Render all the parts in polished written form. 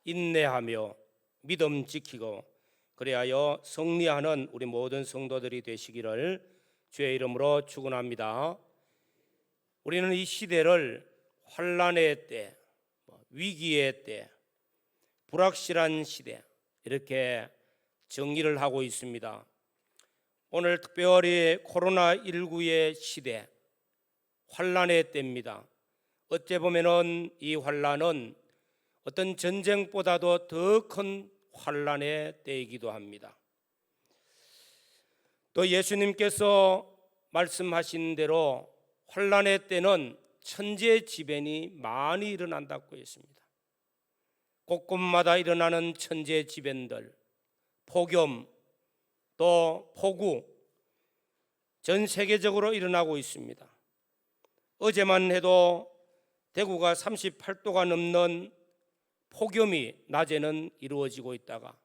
인내하며 믿음 지키고 그리하여 승리하는 우리 모든 성도들이 되시기를 주의 이름으로 축원합니다. 우리는 이 시대를 환난의 때, 위기의 때, 불확실한 시대 이렇게 정의를 하고 있습니다. 오늘 특별히 코로나19의 시대, 환난의 때입니다. 어째 보면은 이 환난은 어떤 전쟁보다도 더 큰 환난의 때이기도 합니다. 또 예수님께서 말씀하신 대로 환난의 때는 천재지변이 많이 일어난다고 했습니다. 곳곳마다 일어나는 천재지변들, 폭염, 또 폭우 전 세계적으로 일어나고 있습니다. 어제만 해도 대구가 38도가 넘는 폭염이 낮에는 이루어지고 있다가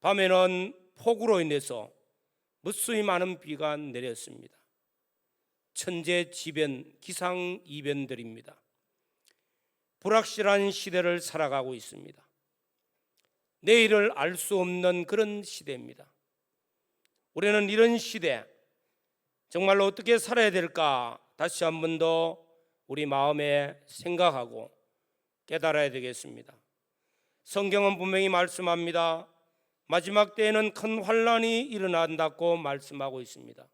밤에는 폭우로 인해서 무수히 많은 비가 내렸습니다. 천재지변, 기상이변들입니다. 불확실한 시대를 살아가고 있습니다. 내일을 알 수 없는 그런 시대입니다. 우리는 이런 시대 정말로 어떻게 살아야 될까 다시 한 번 더 우리 마음에 생각하고 깨달아야 되겠습니다. 성경은 분명히 말씀합니다. 마지막 때에는 큰 환난이 일어난다고 말씀하고 있습니다.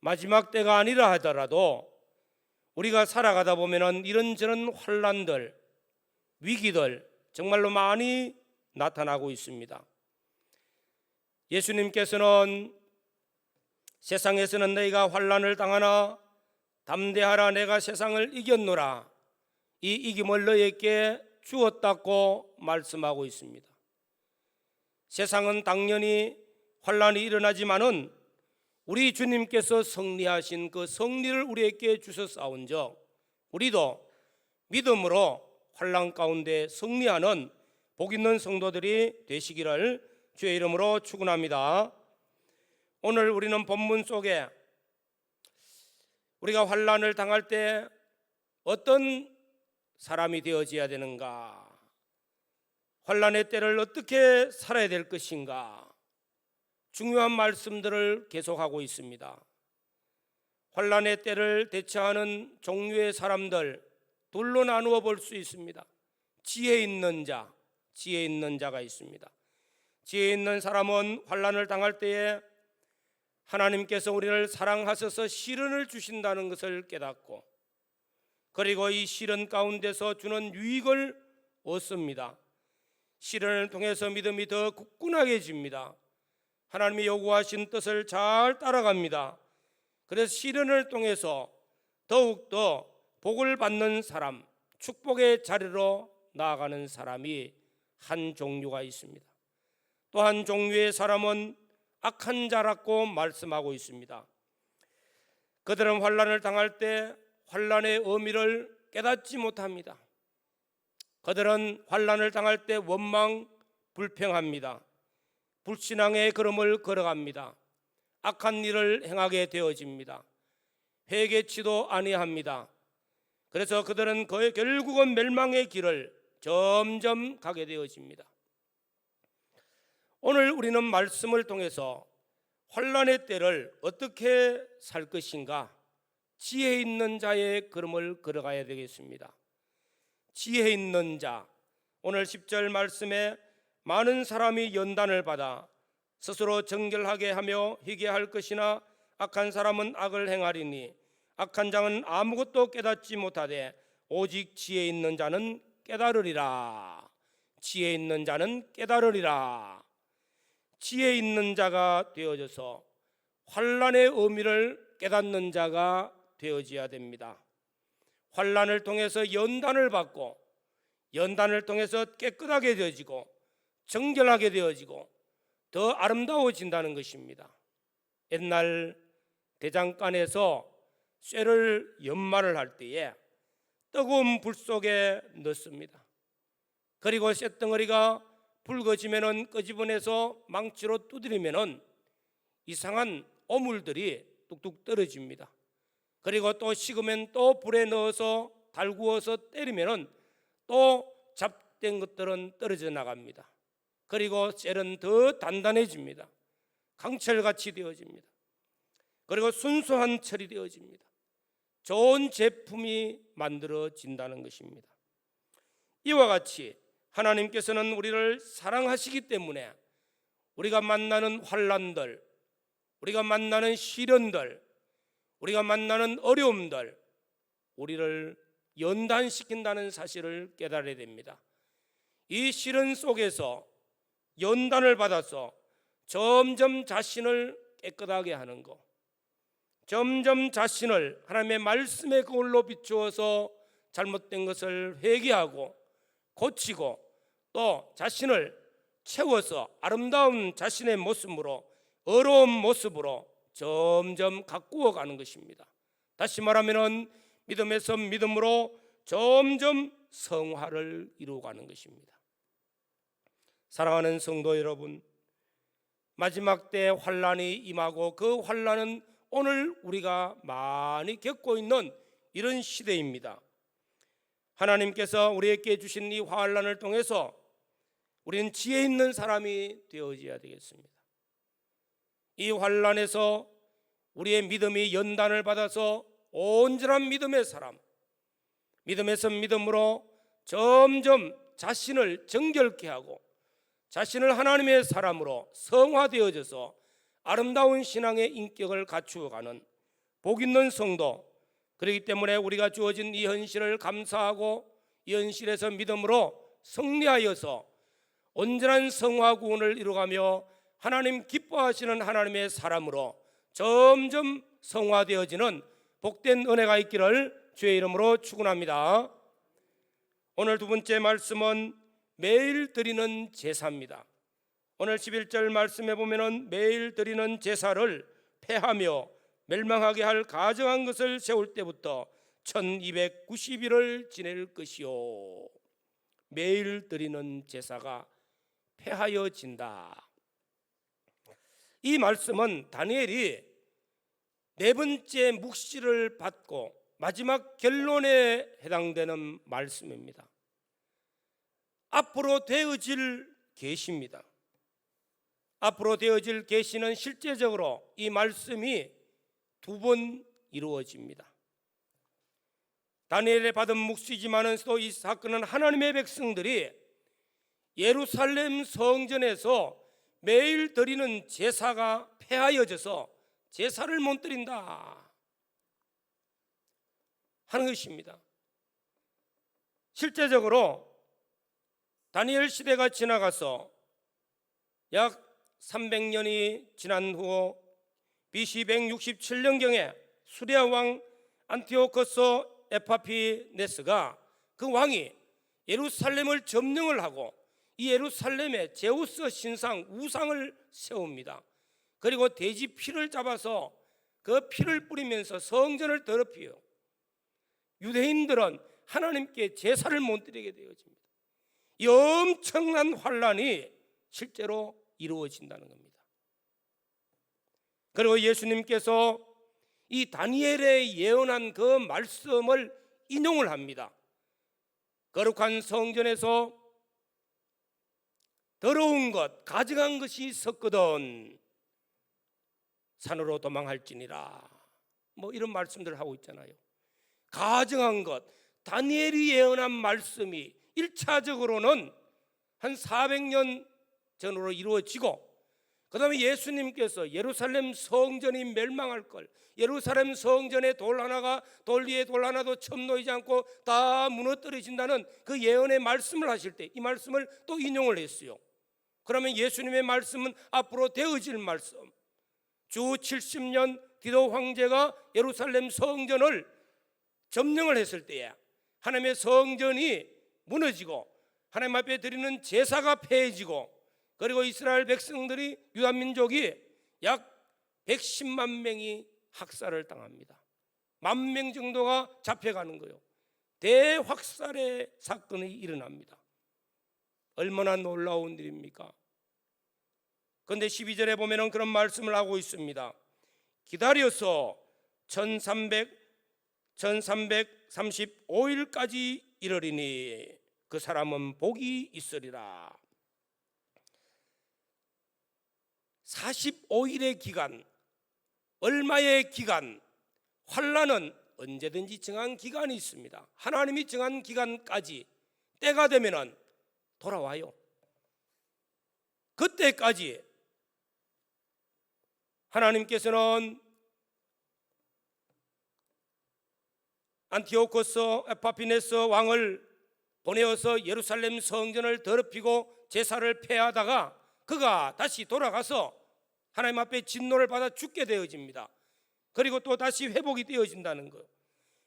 마지막 때가 아니라 하더라도 우리가 살아가다 보면은 이런저런 환난들, 위기들 정말로 많이 나타나고 있습니다. 예수님께서는 세상에서는 너희가 환난을 당하나 담대하라, 내가 세상을 이겼노라, 이 이김을 너희에게 주었다고 말씀하고 있습니다. 세상은 당연히 환난이 일어나지만은 우리 주님께서 승리하신 그 승리를 우리에게 주셨사온즉 우리도 믿음으로 환난 가운데 승리하는 복 있는 성도들이 되시기를 주의 이름으로 축원합니다. 오늘 우리는 본문 속에 우리가 환난을 당할 때 어떤 사람이 되어져야 되는가, 환난의 때를 어떻게 살아야 될 것인가, 중요한 말씀들을 계속하고 있습니다. 환난의 때를 대처하는 종류의 사람들 둘로 나누어 볼 수 있습니다. 지혜 있는 자, 지혜 있는 자가 있습니다. 지혜 있는 사람은 환난을 당할 때에 하나님께서 우리를 사랑하셔서 시련을 주신다는 것을 깨닫고 그리고 이 시련 가운데서 주는 유익을 얻습니다. 시련을 통해서 믿음이 더 굳건하게집니다. 하나님이 요구하신 뜻을 잘 따라갑니다. 그래서 시련을 통해서 더욱더 복을 받는 사람, 축복의 자리로 나아가는 사람이 한 종류가 있습니다. 또 한 종류의 사람은 악한 자라고 말씀하고 있습니다. 그들은 환난을 당할 때 환난의 의미를 깨닫지 못합니다. 그들은 환난을 당할 때 원망 불평합니다. 불신앙의 걸음을 걸어갑니다. 악한 일을 행하게 되어집니다. 회개치도 아니합니다. 그래서 그들은 결국은 멸망의 길을 점점 가게 되어집니다. 오늘 우리는 말씀을 통해서 환난의 때를 어떻게 살 것인가, 지혜 있는 자의 걸음을 걸어가야 되겠습니다. 지혜 있는 자, 오늘 10절 말씀에 많은 사람이 연단을 받아 스스로 정결하게 하며 회개할 것이나 악한 사람은 악을 행하리니 악한 자는 아무것도 깨닫지 못하되 오직 지혜 있는 자는 깨달으리라. 지혜 있는 자는 깨달으리라. 지혜 있는 자가 되어져서 환난의 의미를 깨닫는 자가 되어져야 됩니다. 환난을 통해서 연단을 받고 연단을 통해서 깨끗하게 되어지고 정결하게 되어지고 더 아름다워진다는 것입니다. 옛날 대장간에서 쇠를 연마를 할 때에 뜨거운 불 속에 넣습니다. 그리고 쇳덩어리가 붉어지면은 끄집어내서 망치로 두드리면은 이상한 오물들이 뚝뚝 떨어집니다. 그리고 또 식으면 또 불에 넣어서 달구어서 때리면은 또 된 것들은 떨어져 나갑니다. 그리고 셀은 더 단단해집니다. 강철같이 되어집니다. 그리고 순수한 철이 되어집니다. 좋은 제품이 만들어진다는 것입니다. 이와 같이 하나님께서는 우리를 사랑하시기 때문에 우리가 만나는 환난들, 우리가 만나는 시련들, 우리가 만나는 어려움들, 우리를 연단시킨다는 사실을 깨달아야 됩니다. 이 시련 속에서 연단을 받아서 점점 자신을 깨끗하게 하는 것, 점점 자신을 하나님의 말씀의 거울로 비추어서 잘못된 것을 회개하고 고치고 또 자신을 채워서 아름다운 자신의 모습으로, 어려운 모습으로 점점 가꾸어 가는 것입니다. 다시 말하면 믿음에서 믿음으로 점점 성화를 이루어가는 것입니다. 사랑하는 성도 여러분, 마지막 때 환난이 임하고 그 환난은 오늘 우리가 많이 겪고 있는 이런 시대입니다. 하나님께서 우리에게 주신 이 환난을 통해서 우리는 지혜 있는 사람이 되어져야 되겠습니다. 이 환난에서 우리의 믿음이 연단을 받아서 온전한 믿음의 사람, 믿음에서 믿음으로 점점 자신을 정결케 하고 자신을 하나님의 사람으로 성화되어져서 아름다운 신앙의 인격을 갖추어가는 복 있는 성도, 그렇기 때문에 우리가 주어진 이 현실을 감사하고 이 현실에서 믿음으로 승리하여서 온전한 성화 구원을 이루어가며 하나님 기뻐하시는 하나님의 사람으로 점점 성화되어지는 복된 은혜가 있기를 주의 이름으로 축원합니다. 오늘 두 번째 말씀은 매일 드리는 제사입니다. 오늘 11절 말씀에 보면은 매일 드리는 제사를 폐하며 멸망하게 할 가증한 것을 세울 때부터 1290일을 지낼 것이요. 매일 드리는 제사가 폐하여진다. 이 말씀은 다니엘이 네 번째 묵시를 받고 마지막 결론에 해당되는 말씀입니다. 앞으로 되어질 계시입니다. 앞으로 되어질 계시는 실제적으로 이 말씀이 두 번 이루어집니다. 다니엘이 받은 묵시지만은 또 이 사건은 하나님의 백성들이 예루살렘 성전에서 매일 드리는 제사가 폐하여져서 제사를 못 드린다 하는 것입니다. 실제적으로 다니엘 시대가 지나가서 약 300년이 지난 후 BC 167년경에 수레아 왕 안티오코스 에파피네스가 그 왕이 예루살렘을 점령을 하고 이 예루살렘에 제우스 신상 우상을 세웁니다. 그리고 돼지 피를 잡아서 그 피를 뿌리면서 성전을 더럽혀요. 유대인들은 하나님께 제사를 못 드리게 되어집니다. 이 엄청난 환란이 실제로 이루어진다는 겁니다. 그리고 예수님께서 이 다니엘의 예언한 그 말씀을 인용을 합니다. 거룩한 성전에서 더러운 것, 가증한 것이 있었거든 산으로 도망할지니라, 뭐 이런 말씀들을 하고 있잖아요. 가증한 것, 다니엘이 예언한 말씀이 1차적으로는 한 400년 전으로 이루어지고, 그 다음에 예수님께서 예루살렘 성전이 멸망할 걸, 예루살렘 성전의 돌 하나가 돌 위에 돌 하나도 처음 놓이지 않고 다 무너뜨려진다는 그 예언의 말씀을 하실 때 이 말씀을 또 인용을 했어요. 그러면 예수님의 말씀은 앞으로 되어질 말씀, 주 70년 디도 황제가 예루살렘 성전을 점령을 했을 때에 하나님의 성전이 무너지고 하나님 앞에 드리는 제사가 폐해지고, 그리고 이스라엘 백성들이, 유다 민족이 약 110만 명이 학살을 당합니다. 10,000명 정도가 잡혀가는 거예요. 대확살의 사건이 일어납니다. 얼마나 놀라운 일입니까? 그런데 12절에 보면 그런 말씀을 하고 있습니다. 기다려서 1335일까지 이르리니, 그 사람은 복이 있으리라. 45일의 기간, 얼마의 기간, 환난은 언제든지 정한 기간이 있습니다. 하나님이 정한 기간까지 때가 되면은 돌아와요. 그때까지 하나님께서는 안티오코스 에파피네스 왕을 보내어서 예루살렘 성전을 더럽히고 제사를 폐하다가 그가 다시 돌아가서 하나님 앞에 진노를 받아 죽게 되어집니다. 그리고 또 다시 회복이 되어진다는 거예요.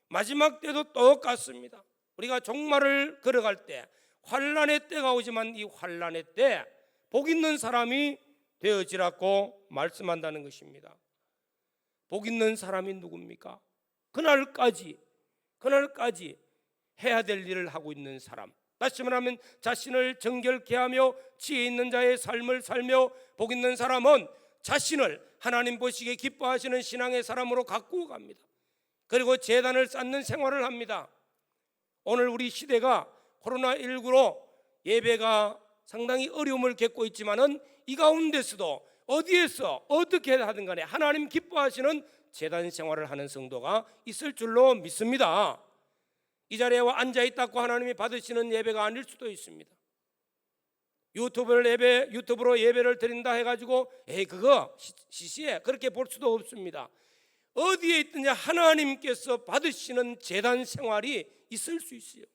마지막 때도 똑같습니다. 우리가 종말을 걸어갈 때 환난의 때가 오지만 이 환난의 때 복 있는 사람이 되어지라고 말씀한다는 것입니다. 복 있는 사람이 누굽니까? 그날까지 해야 될 일을 하고 있는 사람, 다시 말하면 자신을 정결케 하며 지혜 있는 자의 삶을 살며 복 있는 사람은 자신을 하나님 보시기에 기뻐하시는 신앙의 사람으로 가꾸어 갑니다. 그리고 제단을 쌓는 생활을 합니다. 오늘 우리 시대가 코로나19로 예배가 상당히 어려움을 겪고 있지만은 이 가운데서도 어디에서 어떻게 하든 간에 하나님 기뻐하시는 제단 생활을 하는 성도가 있을 줄로 믿습니다. 이 자리에 앉아있다고 하나님이 받으시는 예배가 아닐 수도 있습니다. 유튜브로 예배를 드린다 해가지고 그거 시시해 그렇게 볼 수도 없습니다. 어디에 있든지 하나님께서 받으시는 제단 생활이 있을 수 있어요.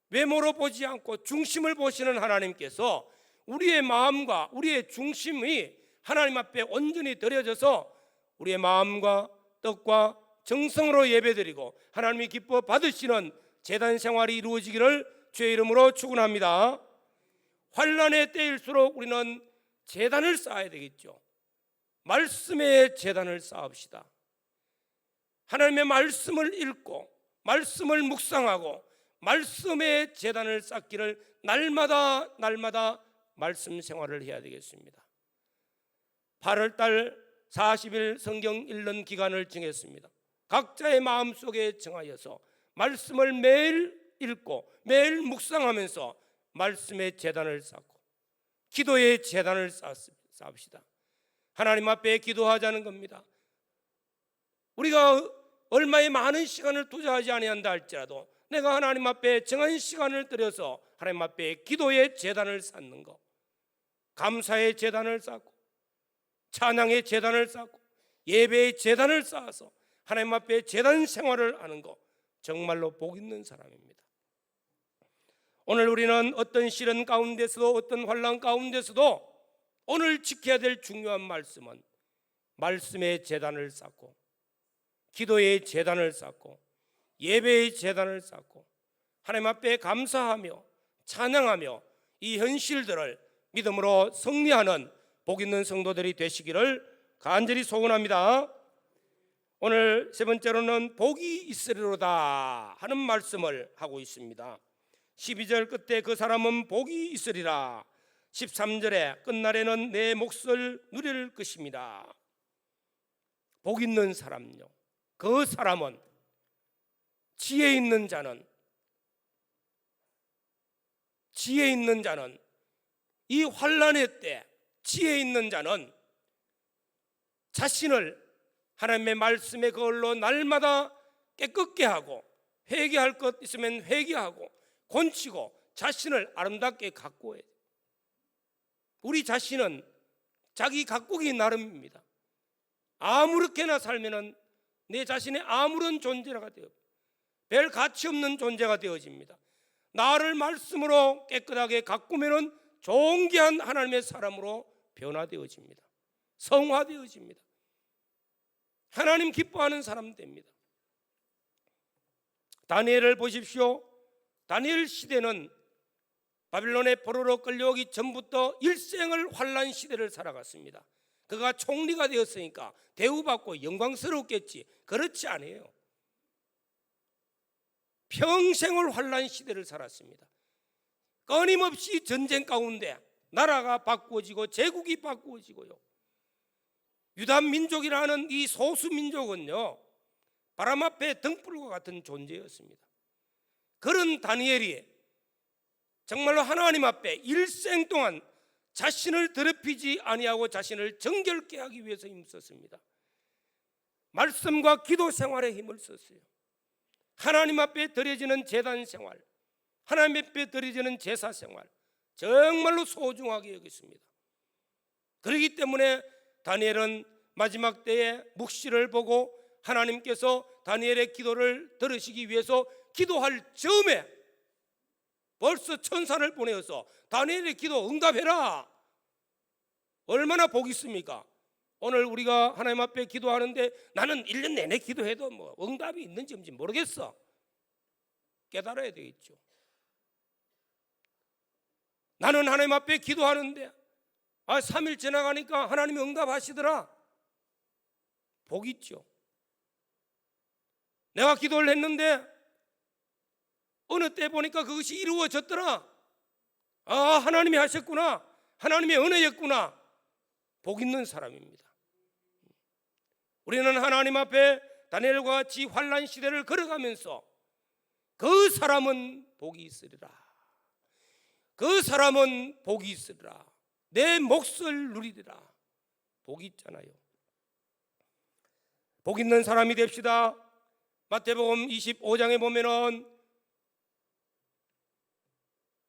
외모로 보지 않고 중심을 보시는 하나님께서 우리의 마음과 우리의 중심이 하나님 앞에 온전히 드려져서 우리의 마음과 뜻과 정성으로 예배드리고 하나님이 기뻐 받으시는 제단 생활이 이루어지기를 주의 이름으로 축원합니다. 환난의 때일수록 우리는 제단을 쌓아야 되겠죠. 말씀의 제단을 쌓읍시다. 하나님의 말씀을 읽고 말씀을 묵상하고 말씀의 제단을 쌓기를 날마다 말씀 생활을 해야 되겠습니다. 8월달 40일 성경 읽는 기간을 정했습니다. 각자의 마음속에 정하여서 말씀을 매일 읽고 매일 묵상하면서 말씀의 제단을 쌓고 기도의 제단을 쌓읍시다. 하나님 앞에 기도하자는 겁니다. 우리가 얼마의 많은 시간을 투자하지 아니한다 할지라도 내가 하나님 앞에 정한 시간을 들여서 하나님 앞에 기도의 제단을 쌓는 것, 감사의 제단을 쌓고 찬양의 제단을 쌓고 예배의 제단을 쌓아서 하나님 앞에 제단 생활을 하는 것, 정말로 복 있는 사람입니다. 오늘 우리는 어떤 시련 가운데서도 어떤 환난 가운데서도 오늘 지켜야 될 중요한 말씀은 말씀의 제단을 쌓고 기도의 제단을 쌓고 예배의 제단을 쌓고 하나님 앞에 감사하며 찬양하며 이 현실들을 믿음으로 승리하는 복 있는 성도들이 되시기를 간절히 소원합니다. 오늘 세 번째로는 복이 있으리로다 하는 말씀을 하고 있습니다. 12절 끝에 그 사람은 복이 있으리라, 13절에 끝날에는 내 몫을 누릴 것입니다. 복 있는 사람요, 그 사람은 지혜 있는 자는 이 환난의 때 지혜 있는 자는 자신을 하나님의 말씀의 그걸로 날마다 깨끗게 하고 회개할 것 있으면 회개하고 곤치고 자신을 아름답게 가꾸어야 돼요. 우리 자신은 자기 가꾸기 나름입니다. 아무렇게나 살면은 내 자신의 아무런 존재가 되어 별 가치 없는 존재가 되어집니다. 나를 말씀으로 깨끗하게 가꾸면은 존귀한 하나님의 사람으로 변화되어집니다. 성화되어집니다. 하나님 기뻐하는 사람 됩니다. 다니엘을 보십시오. 다니엘 시대는 바빌론의 포로로 끌려오기 전부터 일생을 환난 시대를 살아갔습니다. 그가 총리가 되었으니까 대우받고 영광스럽겠지. 그렇지 않아요. 평생을 환난 시대를 살았습니다. 끊임없이 전쟁 가운데 나라가 바꾸어지고 제국이 바꾸어지고요. 유다 민족이라는 이 소수 민족은요, 바람 앞에 등불과 같은 존재였습니다. 그런 다니엘이 정말로 하나님 앞에 일생 동안 자신을 더럽히지 아니하고 자신을 정결케 하기 위해서 힘썼습니다. 말씀과 기도 생활에 힘을 썼어요. 하나님 앞에 드려지는 제단 생활, 하나님 앞에 드려지는 제사 생활 정말로 소중하게 여겼습니다. 그렇기 때문에 다니엘은 마지막 때에 묵시를 보고 하나님께서 다니엘의 기도를 들으시기 위해서 기도할 즈음에 벌써 천사를 보내어서 다니엘의 기도 응답해라. 얼마나 복이 있습니까? 오늘 우리가 하나님 앞에 기도하는데 나는 1년 내내 기도해도 뭐 응답이 있는지 없는지 모르겠어. 깨달아야 되겠죠. 나는 하나님 앞에 기도하는데 3일 지나가니까 하나님이 응답하시더라. 복 있죠. 내가 기도를 했는데 어느 때 보니까 그것이 이루어졌더라. 하나님이 하셨구나. 하나님의 은혜였구나. 복 있는 사람입니다. 우리는 하나님 앞에 다니엘과 같이 환난 시대를 걸어가면서 그 사람은 복이 있으리라. 그 사람은 복이 있으리라. 내 몫을 누리리라. 복이 있잖아요. 복 있는 사람이 됩시다. 마태복음 25장에 보면은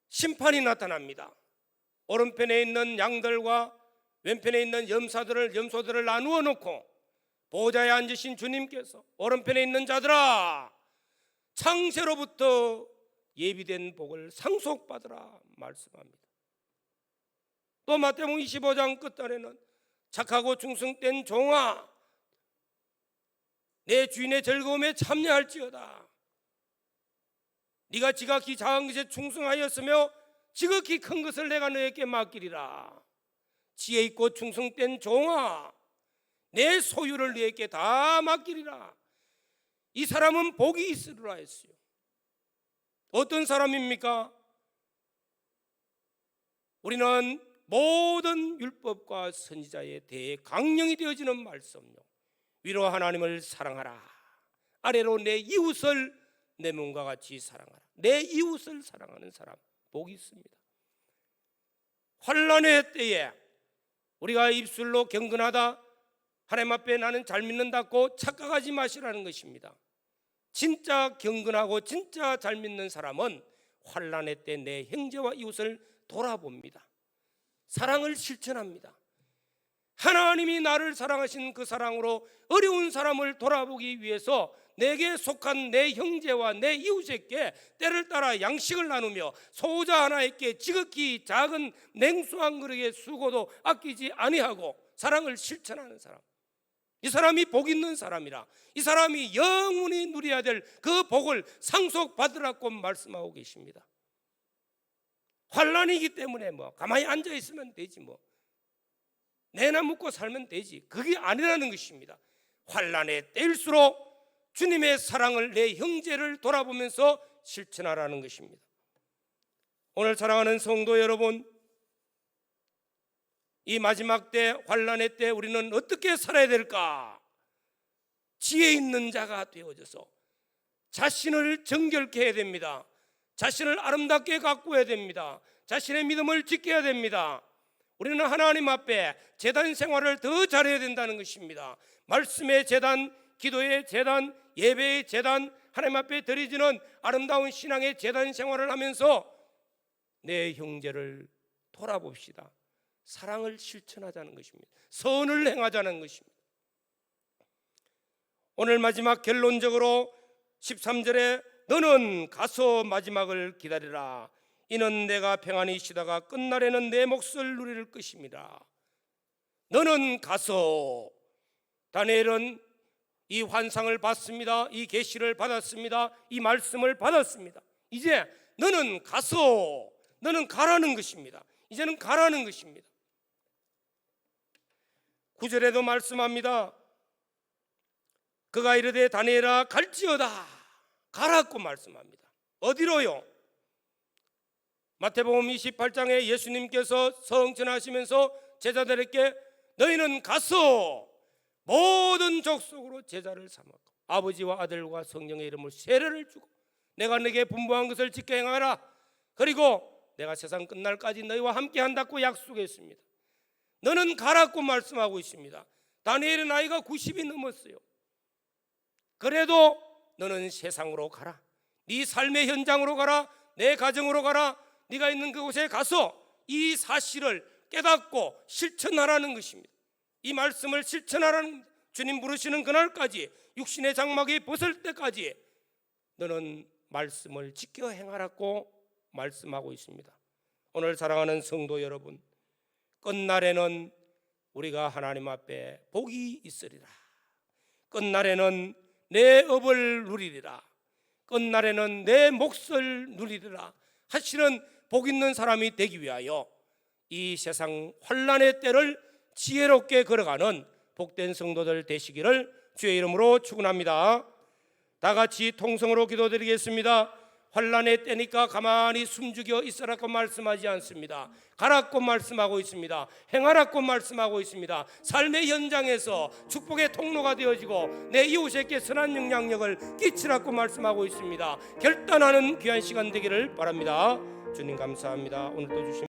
심판이 나타납니다. 오른편에 있는 양들과 왼편에 있는 염소들을 나누어 놓고 보좌에 앉으신 주님께서 오른편에 있는 자들아 창세로부터 예비된 복을 상속받으라 말씀합니다. 또 마태복음 25장 끝단에는 착하고 충성된 종아 내 주인의 즐거움에 참여할지어다. 네가 지극히 작은 것에 충성하였으며 지극히 큰 것을 내가 너에게 맡기리라. 지혜 있고 충성된 종아 내 소유를 너에게 다 맡기리라. 이 사람은 복이 있으리라 했어요. 어떤 사람입니까? 우리는 모든 율법과 선지자의 대강령이 되어지는 말씀요. 위로 하나님을 사랑하라. 아래로 내 이웃을 내 몸과 같이 사랑하라. 내 이웃을 사랑하는 사람 복이 있습니다. 환난의 때에 우리가 입술로 경건하다 하나님 앞에 나는 잘 믿는다고 착각하지 마시라는 것입니다. 진짜 경건하고 진짜 잘 믿는 사람은 환난의 때 내 형제와 이웃을 돌아봅니다. 사랑을 실천합니다. 하나님이 나를 사랑하신 그 사랑으로 어려운 사람을 돌아보기 위해서 내게 속한 내 형제와 내 이웃에게 때를 따라 양식을 나누며 소자 하나에게 지극히 작은 냉수 한 그릇의 수고도 아끼지 아니하고 사랑을 실천하는 사람, 이 사람이 복 있는 사람이라. 이 사람이 영원히 누려야 될 그 복을 상속받으라고 말씀하고 계십니다. 환난이기 때문에 가만히 앉아 있으면 되지 내나 묵고 살면 되지, 그게 아니라는 것입니다. 환난의 때일수록 주님의 사랑을 내 형제를 돌아보면서 실천하라는 것입니다. 오늘 사랑하는 성도 여러분, 이 마지막 때 환난의 때 우리는 어떻게 살아야 될까? 지혜 있는 자가 되어져서 자신을 정결케 해야 됩니다. 자신을 아름답게 가꾸어야 됩니다. 자신의 믿음을 지켜야 됩니다. 우리는 하나님 앞에 제단 생활을 더 잘해야 된다는 것입니다. 말씀의 제단, 기도의 제단, 예배의 제단, 하나님 앞에 드려지는 아름다운 신앙의 제단 생활을 하면서 내 형제를 돌아봅시다. 사랑을 실천하자는 것입니다. 선을 행하자는 것입니다. 오늘 마지막 결론적으로 13절에 너는 가서 마지막을 기다리라. 이는 내가 평안히 쉬다가 끝날에는 내 몫을 누릴 것입니다. 너는 가서, 다니엘은 이 환상을 받습니다. 이 계시를 받았습니다. 이 말씀을 받았습니다. 이제 너는 가서, 너는 가라는 것입니다. 이제는 가라는 것입니다. 9절에도 말씀합니다. 그가 이르되 다니엘아 갈지어다. 가라고 말씀합니다. 어디로요? 마태복음 28장에 예수님께서 성천하시면서 제자들에게 너희는 가서 모든 족속으로 제자를 삼았고 아버지와 아들과 성령의 이름으로 세례를 주고 내가 네게 분부한 것을 지켜 행하라. 그리고 내가 세상 끝날까지 너희와 함께한다고 약속했습니다. 너는 가라고 말씀하고 있습니다. 다니엘의 나이가 90이 넘었어요. 그래도 너는 세상으로 가라. 네 삶의 현장으로 가라. 내 가정으로 가라. 네가 있는 그곳에 가서 이 사실을 깨닫고 실천하라는 것입니다. 이 말씀을 실천하라는, 주님 부르시는 그날까지, 육신의 장막이 벗을 때까지 너는 말씀을 지켜 행하라고 말씀하고 있습니다. 오늘 사랑하는 성도 여러분, 끝날에는 우리가 하나님 앞에 복이 있으리라. 끝날에는 내 업을 누리리라. 끝날에는 내 몫을 누리리라 하시는 복 있는 사람이 되기 위하여 이 세상 환난의 때를 지혜롭게 걸어가는 복된 성도들 되시기를 주의 이름으로 축원합니다. 다 같이 통성으로 기도드리겠습니다. 환난의 때니까 가만히 숨죽여 있으라고 말씀하지 않습니다. 가라고 말씀하고 있습니다. 행하라고 말씀하고 있습니다. 삶의 현장에서 축복의 통로가 되어지고 내 이웃에게 선한 영향력을 끼치라고 말씀하고 있습니다. 결단하는 귀한 시간 되기를 바랍니다. 주님 감사합니다. 오늘도 주신